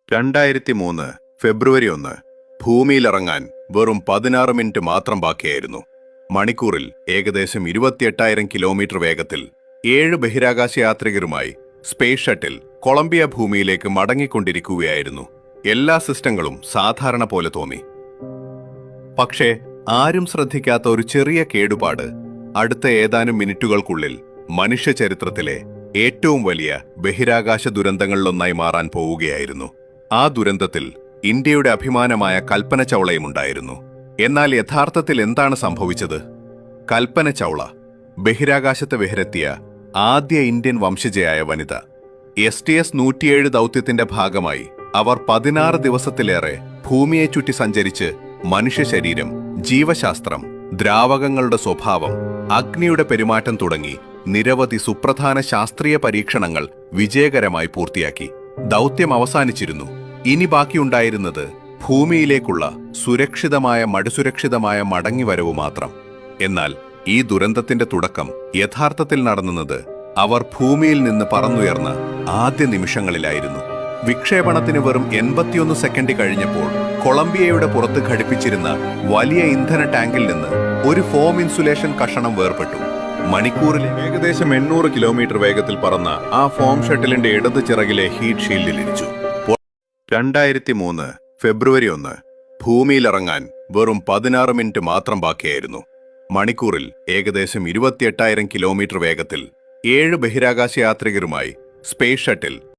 2003 ഫെബ്രുവരി 1 ഭൂമിയിലിറങ്ങാൻ വെറും 16 മിനിറ്റ് മാത്രം ബാക്കിയായിരുന്നു. മണിക്കൂറിൽ ഏകദേശം 28,000 കിലോമീറ്റർ വേഗത്തിൽ 7 ബഹിരാകാശ യാത്രികരുമായി സ്പേസ് ഷട്ടിൽ കൊളംബിയ ഭൂമിയിലേക്ക് മടങ്ങിക്കൊണ്ടിരിക്കുകയായിരുന്നു. എല്ലാ സിസ്റ്റങ്ങളും സാധാരണ പോലെ തോന്നി. പക്ഷേ ആരും ശ്രദ്ധിക്കാത്ത ഒരു ചെറിയ കേടുപാട് അടുത്ത ഏതാനും മിനിറ്റുകൾക്കുള്ളിൽ മനുഷ്യ ചരിത്രത്തിലെ ഏറ്റവും വലിയ ബഹിരാകാശ ദുരന്തങ്ങളിലൊന്നായി മാറാൻ പോവുകയായിരുന്നു. ആ ദുരന്തത്തിൽ ഇന്ത്യയുടെ അഭിമാനമായ കൽപ്പന ചൗളയും ഉണ്ടായിരുന്നു. എന്നാൽ യഥാർത്ഥത്തിൽ എന്താണ് സംഭവിച്ചത്? കൽപ്പന ചൗള ബഹിരാകാശത്ത് വിഹരത്തിയ ആദ്യ ഇന്ത്യൻ വംശജയായ വനിത. STS-107 ദൗത്യത്തിന്റെ ഭാഗമായി അവർ 16 ദിവസത്തിലേറെ ഭൂമിയെ ചുറ്റി സഞ്ചരിച്ച് മനുഷ്യ ശരീരം, ജീവശാസ്ത്രം, ദ്രാവകങ്ങളുടെ സ്വഭാവം, അഗ്നിയുടെ പെരുമാറ്റം തുടങ്ങി നിരവധി സുപ്രധാന ശാസ്ത്രീയ പരീക്ഷണങ്ങൾ വിജയകരമായി പൂർത്തിയാക്കി. ദൗത്യം അവസാനിച്ചിരുന്നു. ഇനി ബാക്കിയുണ്ടായിരുന്നത് ഭൂമിയിലേക്കുള്ള സുരക്ഷിതമായ മടങ്ങിവരവ് മാത്രം. എന്നാൽ ഈ ദുരന്തത്തിന്റെ തുടക്കം യഥാർത്ഥത്തിൽ നടന്നത് അവർ ഭൂമിയിൽ നിന്ന് പറന്നുയർന്ന ആദ്യ നിമിഷങ്ങളിലായിരുന്നു. വിക്ഷേപണത്തിന് വെറും 81 സെക്കൻഡ് കഴിഞ്ഞപ്പോൾ കൊളംബിയയുടെ പുറത്ത് ഘടിപ്പിച്ചിരുന്ന വലിയ ഇന്ധന ടാങ്കിൽ നിന്ന് ഒരു ഫോം ഇൻസുലേഷൻ കഷണം വേർപെട്ടു. മണിക്കൂറിൽ ഏകദേശം 800 കിലോമീറ്റർ വേഗത്തിൽ പറന്ന ആ ഫോം ഷട്ടിലിന്റെ ഇടത് ചിറകിലെ ഹീറ്റ് ഷീൽഡിലിരിച്ചു. 2003 ഫെബ്രുവരി 1 ഭൂമിയിലിറങ്ങാൻ വെറും 16 മിനിറ്റ് മാത്രം ബാക്കിയായിരുന്നു. മണിക്കൂറിൽ ഏകദേശം 28,000 കിലോമീറ്റർ വേഗത്തിൽ 7 ബഹിരാകാശ യാത്രികരുമായി സ്പേസ് ഷട്ടിൽ